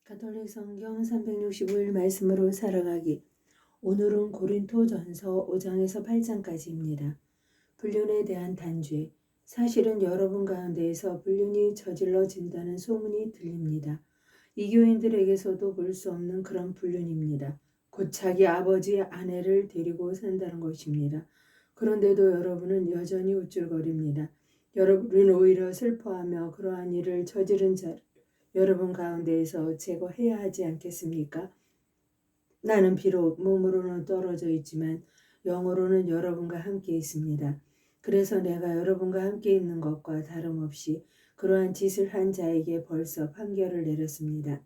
가톨릭 성경 365일 말씀으로 살아가기. 오늘은 고린토전서 5장에서 8장까지입니다. 불륜에 대한 단죄. 사실은 여러분 가운데에서 불륜이 저질러진다는 소문이 들립니다. 이교인들에게서도 볼 수 없는 그런 불륜입니다. 곧 자기 아버지의 아내를 데리고 산다는 것입니다. 그런데도 여러분은 여전히 우쭐거립니다. 여러분은 오히려 슬퍼하며 그러한 일을 저지른 자를 여러분 가운데에서 제거해야 하지 않겠습니까? 나는 비록 몸으로는 떨어져 있지만 영으로는 여러분과 함께 있습니다. 그래서 내가 여러분과 함께 있는 것과 다름없이 그러한 짓을 한 자에게 벌써 판결을 내렸습니다.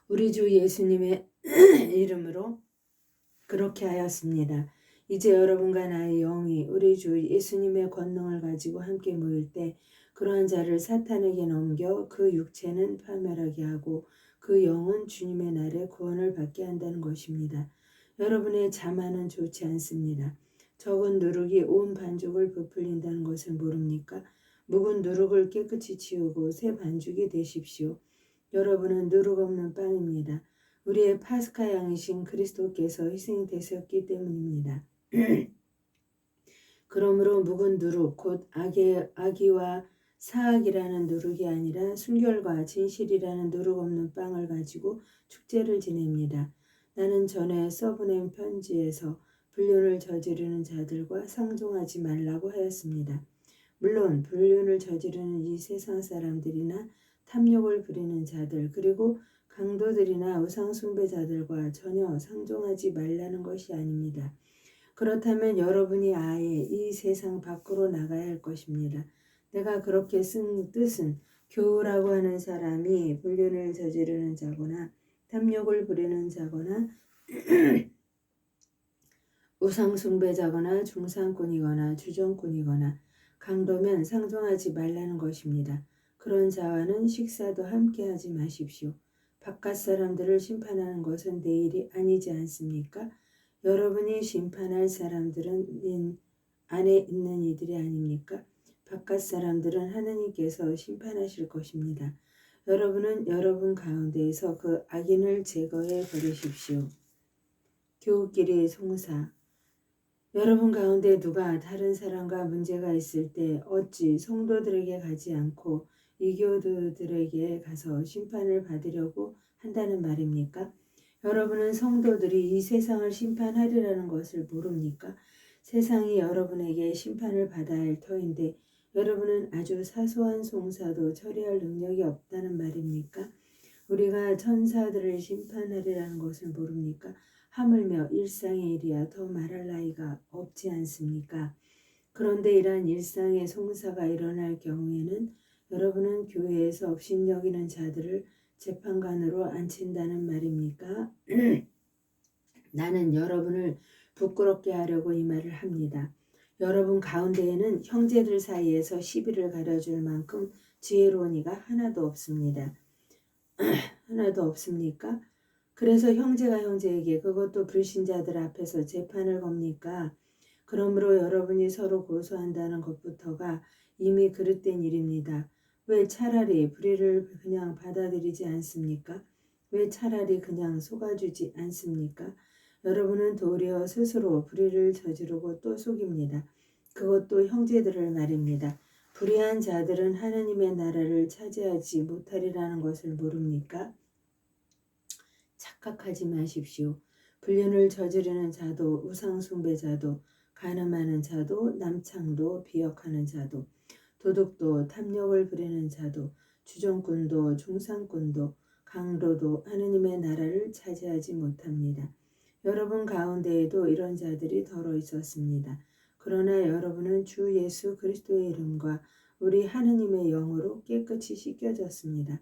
우리 주 예수님의 이름으로 그렇게 하였습니다. 이제 여러분과 나의 영이 우리 주 예수님의 권능을 가지고 함께 모일 때 그러한 자를 사탄에게 넘겨 그 육체는 파멸하게 하고 그 영은 주님의 날에 구원을 받게 한다는 것입니다. 여러분의 자만은 좋지 않습니다. 적은 누룩이 온 반죽을 부풀린다는 것을 모릅니까? 묵은 누룩을 깨끗이 치우고 새 반죽이 되십시오. 여러분은 누룩 없는 빵입니다. 우리의 파스카 양이신 그리스도께서 희생되셨기 때문입니다. 그러므로 묵은 누룩 곧 악의와 사악이라는 누룩이 아니라 순결과 진실이라는 누룩 없는 빵을 가지고 축제를 지냅니다. 나는 전에 써보낸 편지에서 불륜을 저지르는 자들과 상종하지 말라고 하였습니다. 물론 불륜을 저지르는 이 세상 사람들이나 탐욕을 부리는 자들 그리고 강도들이나 우상 숭배자들과 전혀 상종하지 말라는 것이 아닙니다. 그렇다면 여러분이 아예 이 세상 밖으로 나가야 할 것입니다. 내가 그렇게 쓴 뜻은 교우라고 하는 사람이 불륜을 저지르는 자거나 탐욕을 부리는 자거나 우상 숭배자거나 중상꾼이거나 주정꾼이거나 강도면 상종하지 말라는 것입니다. 그런 자와는 식사도 함께 하지 마십시오. 바깥 사람들을 심판하는 것은 내 일이 아니지 않습니까? 여러분이 심판할 사람들은 안에 있는 이들이 아닙니까? 바깥 사람들은 하느님께서 심판하실 것입니다. 여러분은 여러분 가운데에서 그 악인을 제거해 버리십시오. 교우끼리 송사. 여러분 가운데 누가 다른 사람과 문제가 있을 때 어찌 성도들에게 가지 않고 이교도들에게 가서 심판을 받으려고 한다는 말입니까? 여러분은 성도들이 이 세상을 심판하리라는 것을 모릅니까? 세상이 여러분에게 심판을 받아야 할 터인데 여러분은 아주 사소한 송사도 처리할 능력이 없다는 말입니까? 우리가 천사들을 심판하리라는 것을 모릅니까? 하물며 일상의 일이야 더 말할 나위가 없지 않습니까? 그런데 이러한 일상의 송사가 일어날 경우에는 여러분은 교회에서 업신여기는 자들을 재판관으로 앉힌다는 말입니까? 나는 여러분을 부끄럽게 하려고 이 말을 합니다. 여러분 가운데에는 형제들 사이에서 시비를 가려줄 만큼 지혜로운 이가 하나도 없습니다. 하나도 없습니까? 그래서 형제가 형제에게 그것도 불신자들 앞에서 재판을 겁니까? 그러므로 여러분이 서로 고소한다는 것부터가 이미 그릇된 일입니다. 왜 차라리 불의를 그냥 받아들이지 않습니까? 왜 차라리 그냥 속아주지 않습니까? 여러분은 도리어 스스로 불의를 저지르고 또 속입니다. 그것도 형제들을 말입니다. 불의한 자들은 하나님의 나라를 차지하지 못하리라는 것을 모릅니까? 착각하지 마십시오. 불륜을 저지르는 자도 우상숭배자도 간음하는 자도 남창도 비역하는 자도 도둑도 탐욕을 부리는 자도 주정꾼도 중상꾼도 강도도 하느님의 나라를 차지하지 못합니다. 여러분 가운데에도 이런 자들이 더러 있었습니다. 그러나 여러분은 주 예수 그리스도의 이름과 우리 하느님의 영으로 깨끗이 씻겨졌습니다.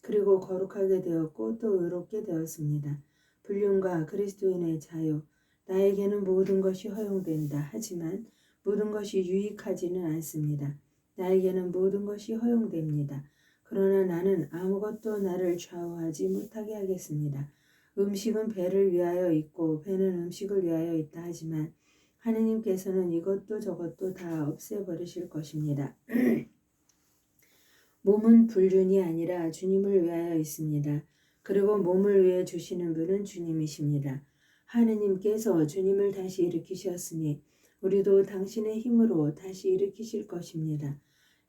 그리고 거룩하게 되었고 또 의롭게 되었습니다. 불륜과 그리스도인의 자유. 나에게는 모든 것이 허용된다. 하지만 모든 것이 유익하지는 않습니다. 나에게는 모든 것이 허용됩니다. 그러나 나는 아무것도 나를 좌우하지 못하게 하겠습니다. 음식은 배를 위하여 있고 배는 음식을 위하여 있다 하지만 하느님께서는 이것도 저것도 다 없애버리실 것입니다. 몸은 불륜이 아니라 주님을 위하여 있습니다. 그리고 몸을 위해 주시는 분은 주님이십니다. 하느님께서 주님을 다시 일으키셨으니 우리도 당신의 힘으로 다시 일으키실 것입니다.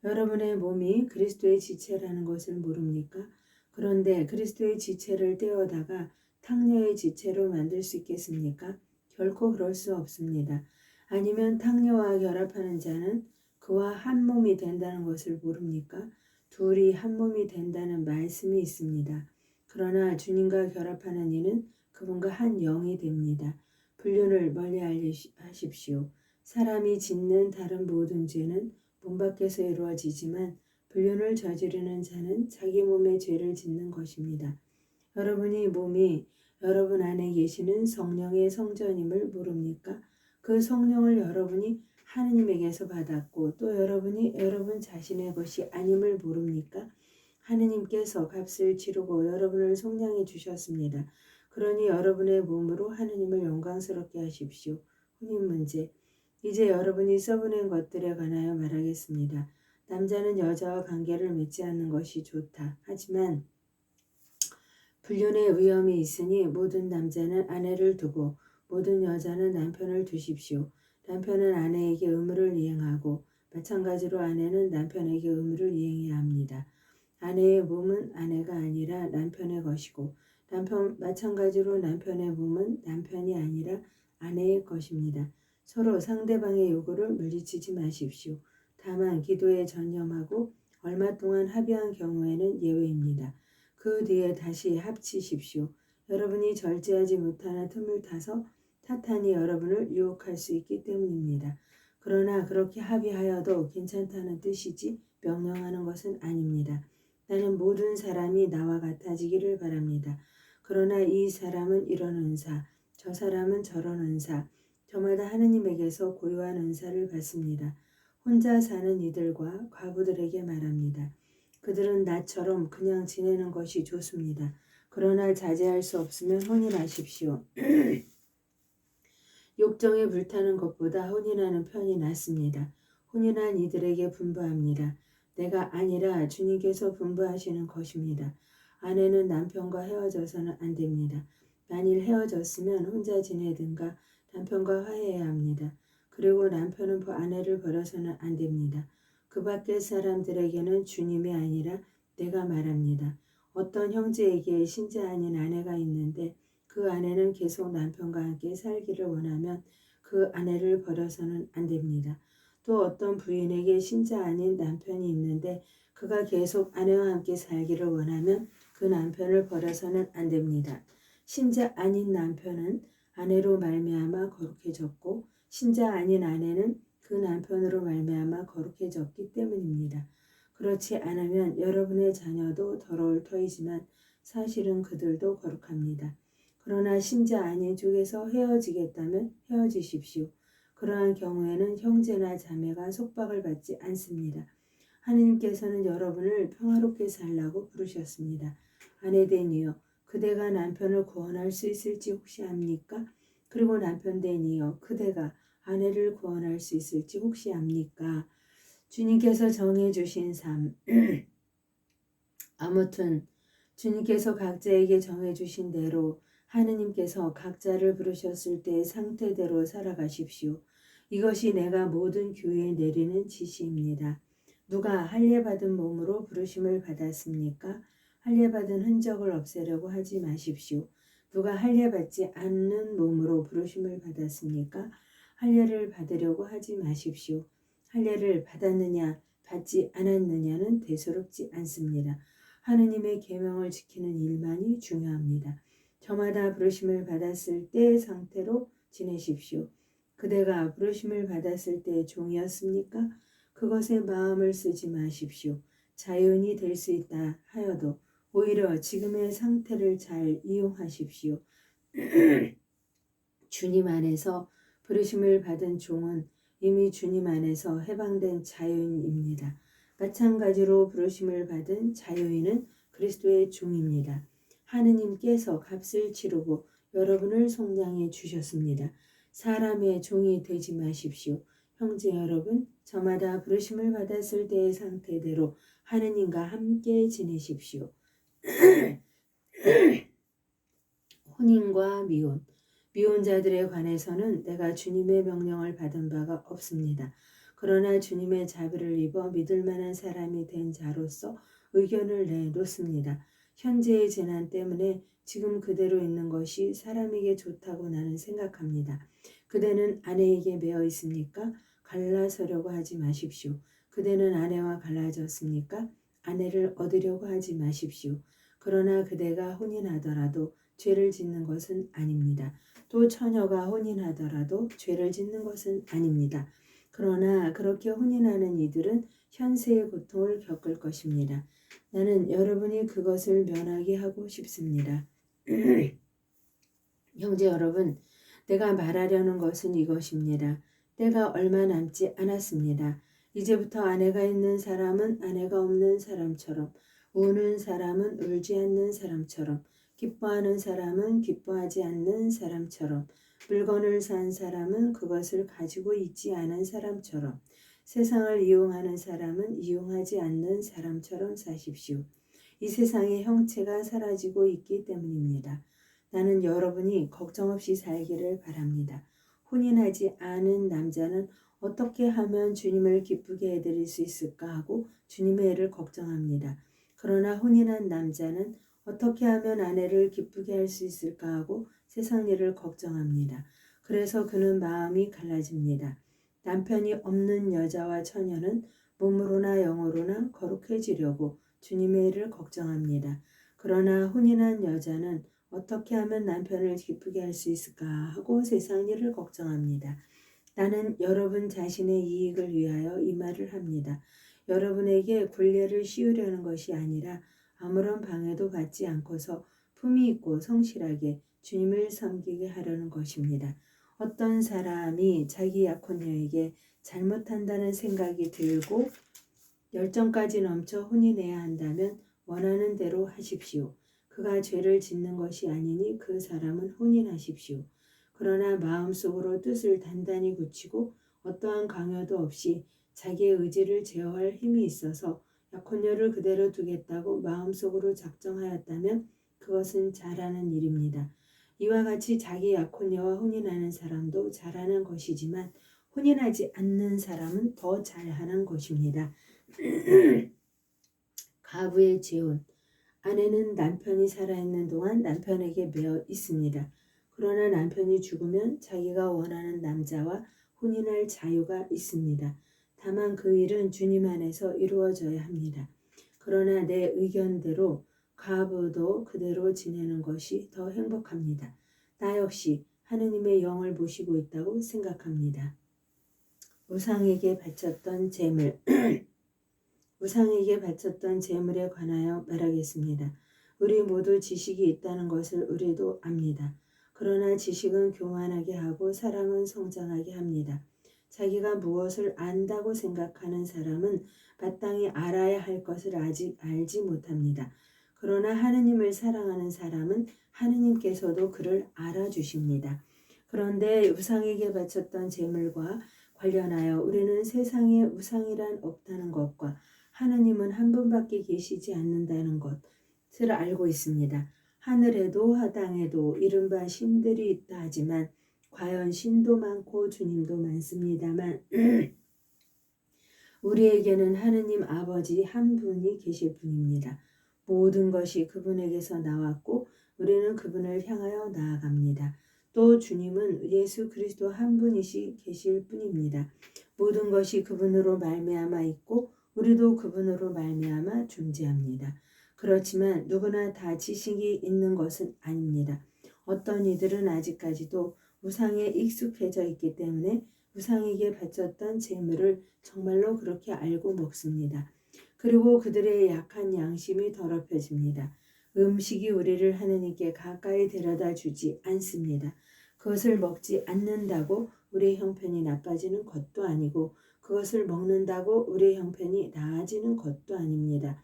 여러분의 몸이 그리스도의 지체라는 것을 모릅니까? 그런데 그리스도의 지체를 떼어다가 탕녀의 지체로 만들 수 있겠습니까? 결코 그럴 수 없습니다. 아니면 탕녀와 결합하는 자는 그와 한 몸이 된다는 것을 모릅니까? 둘이 한 몸이 된다는 말씀이 있습니다. 그러나 주님과 결합하는 이는 그분과 한 영이 됩니다. 불륜을 멀리 하십시오. 사람이 짓는 다른 모든 죄는 몸 밖에서 이루어지지만 불륜을 저지르는 자는 자기 몸에 죄를 짓는 것입니다. 여러분이 몸이 여러분 안에 계시는 성령의 성전임을 모릅니까? 그 성령을 여러분이 하느님에게서 받았고 또 여러분이 여러분 자신의 것이 아님을 모릅니까? 하느님께서 값을 치르고 여러분을 속량해 주셨습니다. 그러니 여러분의 몸으로 하느님을 영광스럽게 하십시오. 혼인 문제. 이제 여러분이 써보낸 것들에 관하여 말하겠습니다. 남자는 여자와 관계를 맺지 않는 것이 좋다. 하지만 불륜의 위험이 있으니 모든 남자는 아내를 두고 모든 여자는 남편을 두십시오. 남편은 아내에게 의무를 이행하고 마찬가지로 아내는 남편에게 의무를 이행해야 합니다. 아내의 몸은 아내가 아니라 남편의 것이고 마찬가지로 남편의 몸은 남편이 아니라 아내의 것입니다. 서로 상대방의 요구를 물리치지 마십시오. 다만 기도에 전념하고 얼마 동안 합의한 경우에는 예외입니다. 그 뒤에 다시 합치십시오. 여러분이 절제하지 못하는 틈을 타서 사탄이 여러분을 유혹할 수 있기 때문입니다. 그러나 그렇게 합의하여도 괜찮다는 뜻이지 명령하는 것은 아닙니다. 나는 모든 사람이 나와 같아지기를 바랍니다. 그러나 이 사람은 이런 은사, 저 사람은 저런 은사, 저마다 하느님에게서 고유한 은사를 받습니다. 혼자 사는 이들과 과부들에게 말합니다. 그들은 나처럼 그냥 지내는 것이 좋습니다. 그러나 자제할 수 없으면 혼인하십시오. 욕정에 불타는 것보다 혼인하는 편이 낫습니다. 혼인한 이들에게 분부합니다. 내가 아니라 주님께서 분부하시는 것입니다. 아내는 남편과 헤어져서는 안 됩니다. 만일 헤어졌으면 혼자 지내든가 남편과 화해해야 합니다. 그리고 남편은 아내를 버려서는 안 됩니다. 그 밖의 사람들에게는 주님이 아니라 내가 말합니다. 어떤 형제에게 신자 아닌 아내가 있는데 그 아내는 계속 남편과 함께 살기를 원하면 그 아내를 버려서는 안 됩니다. 또 어떤 부인에게 신자 아닌 남편이 있는데 그가 계속 아내와 함께 살기를 원하면 그 남편을 버려서는 안 됩니다. 신자 아닌 남편은 아내로 말미암아 거룩해졌고 신자 아닌 아내는 그 남편으로 말미암아 거룩해졌기 때문입니다. 그렇지 않으면 여러분의 자녀도 더러울 터이지만 사실은 그들도 거룩합니다. 그러나 신자 아닌 쪽에서 헤어지겠다면 헤어지십시오. 그러한 경우에는 형제나 자매가 속박을 받지 않습니다. 하느님께서는 여러분을 평화롭게 살라고 부르셨습니다. 아내된 이여, 그대가 남편을 구원할 수 있을지 혹시 압니까? 그리고 남편된 이여, 그대가 아내를 구원할 수 있을지 혹시 압니까? 주님께서 정해주신 삶. 아무튼 주님께서 각자에게 정해주신 대로 하느님께서 각자를 부르셨을 때의 상태대로 살아가십시오. 이것이 내가 모든 교회에 내리는 지시입니다. 누가 할례받은 몸으로 부르심을 받았습니까? 할례받은 흔적을 없애려고 하지 마십시오. 누가 할례받지 않는 몸으로 부르심을 받았습니까? 할례를 받으려고 하지 마십시오. 할례를 받았느냐 받지 않았느냐는 대수롭지 않습니다. 하느님의 계명을 지키는 일만이 중요합니다. 저마다 부르심을 받았을 때의 상태로 지내십시오. 그대가 부르심을 받았을 때의 종이었습니까? 그것에 마음을 쓰지 마십시오. 자연이 될 수 있다 하여도 오히려 지금의 상태를 잘 이용하십시오. 주님 안에서 부르심을 받은 종은 이미 주님 안에서 해방된 자유인입니다. 마찬가지로 부르심을 받은 자유인은 그리스도의 종입니다. 하느님께서 값을 치르고 여러분을 속량해 주셨습니다. 사람의 종이 되지 마십시오. 형제 여러분, 저마다 부르심을 받았을 때의 상태대로 하느님과 함께 지내십시오. 혼인과 미혼. 미혼자들에 관해서는 내가 주님의 명령을 받은 바가 없습니다. 그러나 주님의 자비를 입어 믿을 만한 사람이 된 자로서 의견을 내놓습니다. 현재의 재난 때문에 지금 그대로 있는 것이 사람에게 좋다고 나는 생각합니다. 그대는 아내에게 매어 있습니까? 갈라서려고 하지 마십시오. 그대는 아내와 갈라졌습니까? 아내를 얻으려고 하지 마십시오. 그러나 그대가 혼인하더라도 죄를 짓는 것은 아닙니다. 또 처녀가 혼인하더라도 죄를 짓는 것은 아닙니다. 그러나 그렇게 혼인하는 이들은 현세의 고통을 겪을 것입니다. 나는 여러분이 그것을 면하게 하고 싶습니다. 형제 여러분, 내가 말하려는 것은 이것입니다. 때가 얼마 남지 않았습니다. 이제부터 아내가 있는 사람은 아내가 없는 사람처럼, 우는 사람은 울지 않는 사람처럼, 기뻐하는 사람은 기뻐하지 않는 사람처럼, 물건을 산 사람은 그것을 가지고 있지 않은 사람처럼, 세상을 이용하는 사람은 이용하지 않는 사람처럼 사십시오. 이 세상의 형체가 사라지고 있기 때문입니다. 나는 여러분이 걱정 없이 살기를 바랍니다. 혼인하지 않은 남자는 어떻게 하면 주님을 기쁘게 해드릴 수 있을까 하고 주님의 일을 걱정합니다. 그러나 혼인한 남자는 어떻게 하면 아내를 기쁘게 할 수 있을까 하고 세상 일을 걱정합니다. 그래서 그는 마음이 갈라집니다. 남편이 없는 여자와 처녀는 몸으로나 영어로나 거룩해지려고 주님의 일을 걱정합니다. 그러나 혼인한 여자는 어떻게 하면 남편을 기쁘게 할 수 있을까 하고 세상 일을 걱정합니다. 나는 여러분 자신의 이익을 위하여 이 말을 합니다. 여러분에게 굴레를 씌우려는 것이 아니라 아무런 방해도 받지 않고서 품위 있고 성실하게 주님을 섬기게 하려는 것입니다. 어떤 사람이 자기 약혼녀에게 잘못한다는 생각이 들고 열정까지 넘쳐 혼인해야 한다면 원하는 대로 하십시오. 그가 죄를 짓는 것이 아니니 그 사람은 혼인하십시오. 그러나 마음속으로 뜻을 단단히 굳히고 어떠한 강요도 없이 자기의 의지를 제어할 힘이 있어서 약혼녀를 그대로 두겠다고 마음속으로 작정하였다면 그것은 잘하는 일입니다. 이와 같이 자기 약혼녀와 혼인하는 사람도 잘하는 것이지만 혼인하지 않는 사람은 더 잘하는 것입니다. 가부의 재혼. 아내는 남편이 살아있는 동안 남편에게 매어 있습니다. 그러나 남편이 죽으면 자기가 원하는 남자와 혼인할 자유가 있습니다. 다만 그 일은 주님 안에서 이루어져야 합니다. 그러나 내 의견대로 가부도 그대로 지내는 것이 더 행복합니다. 나 역시 하느님의 영을 모시고 있다고 생각합니다. 우상에게 바쳤던 재물. 우상에게 바쳤던 재물에 관하여 말하겠습니다. 우리 모두 지식이 있다는 것을 우리도 압니다. 그러나 지식은 교만하게 하고 사람은 성장하게 합니다. 자기가 무엇을 안다고 생각하는 사람은 마땅히 알아야 할 것을 아직 알지 못합니다. 그러나 하느님을 사랑하는 사람은 하느님께서도 그를 알아주십니다. 그런데 우상에게 바쳤던 재물과 관련하여 우리는 세상에 우상이란 없다는 것과 하느님은 한 분밖에 계시지 않는다는 것을 알고 있습니다. 하늘에도 하당에도 이른바 신들이 있다 하지만 과연 신도 많고 주님도 많습니다만 우리에게는 하느님 아버지 한 분이 계실 뿐입니다. 모든 것이 그분에게서 나왔고 우리는 그분을 향하여 나아갑니다. 또 주님은 예수 그리스도 한 분이시 계실 뿐입니다. 모든 것이 그분으로 말미암아 있고 우리도 그분으로 말미암아 존재합니다. 그렇지만 누구나 다 지식이 있는 것은 아닙니다. 어떤 이들은 아직까지도 우상에 익숙해져 있기 때문에 우상에게 바쳤던 재물을 정말로 그렇게 알고 먹습니다. 그리고 그들의 약한 양심이 더럽혀집니다. 음식이 우리를 하느님께 가까이 데려다 주지 않습니다. 그것을 먹지 않는다고 우리의 형편이 나빠지는 것도 아니고 그것을 먹는다고 우리의 형편이 나아지는 것도 아닙니다.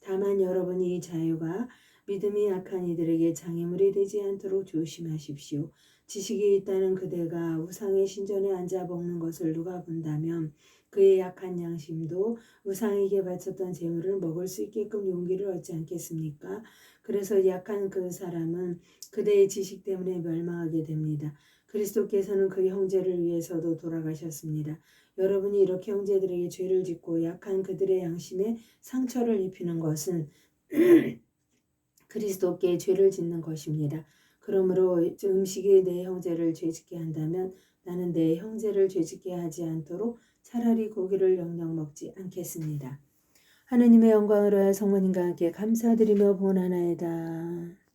다만 여러분이 이 자유가 믿음이 약한 이들에게 장애물이 되지 않도록 조심하십시오. 지식이 있다는 그대가 우상의 신전에 앉아 먹는 것을 누가 본다면 그의 약한 양심도 우상에게 바쳤던 재물을 먹을 수 있게끔 용기를 얻지 않겠습니까? 그래서 약한 그 사람은 그대의 지식 때문에 멸망하게 됩니다. 그리스도께서는 그 형제를 위해서도 돌아가셨습니다. 여러분이 이렇게 형제들에게 죄를 짓고 약한 그들의 양심에 상처를 입히는 것은 그리스도께 죄를 짓는 것입니다. 그러므로 음식이 내 형제를 죄짓게 한다면 나는 내 형제를 죄짓게 하지 않도록 차라리 고기를 영영 먹지 않겠습니다. 하느님의 영광으로 성모님과 함께 감사드리며 본하나이다.